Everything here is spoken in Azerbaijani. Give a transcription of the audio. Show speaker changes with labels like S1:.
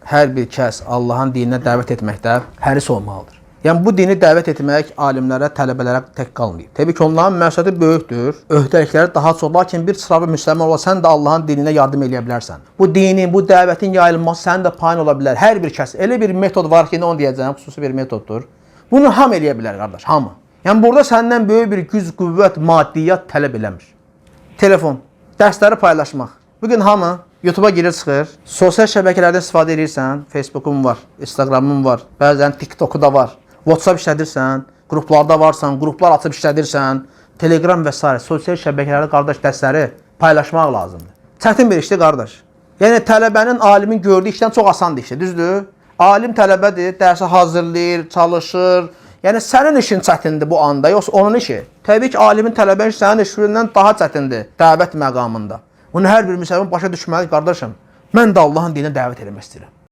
S1: hər bir kəs Allahın dininə dəvət etməkdə həris olmalıdır. Yəni bu dini dəvət etmək alimlərə, tələbələrə tək qalmayıb. Təbii ki, onların məqsədi böyükdür, öhdəlikləri daha çox. Lakin bir sıra bir müsəlman ola, sən də Allahın dininə yardım edə bilərsən. Bu dinin, bu dəvətin yayılması sənin də payın ola bilər. Hər bir kəs, elə bir metod var ki, onu deyəcəyim, xüsusi bir metoddur. Bunu hamı eləyə bilər, qardaş, hamı. Yəni burada səndən böyük bir güc, qüvvət, maddiyyat tələb eləmir. Telefon, dərsləri paylaşmaq. Bugün hamı YouTube'a girir çıxır, sosial şəbəkələrdən istifadə edirsən, Facebook'um var, Instagram'um var, bəzən TikTok'u da var. WhatsApp işlədirsən, qruplarda varsan, qruplar açıb işlədirsən, Telegram və s. sosial şəbəkələrdə qardaş dərsləri paylaşmaq lazımdır. Çətin bir işdir qardaş. Yəni tələbənin, alimin gördüyü işdən çox asandır işdir, düzdür? Alim tələbədir, dərsə hazırlayır, çalışır. Yəni sənin işin çətindir bu anda, yoxsa onun işi. Təbii ki, alimin tələbənin işi sənin işindən daha çətindir dəvət məqamında. Bunu hər bir müsəlman başa düşməli, qardaşım. Mən də Allahın dininə dəvət etmək istəyirəm.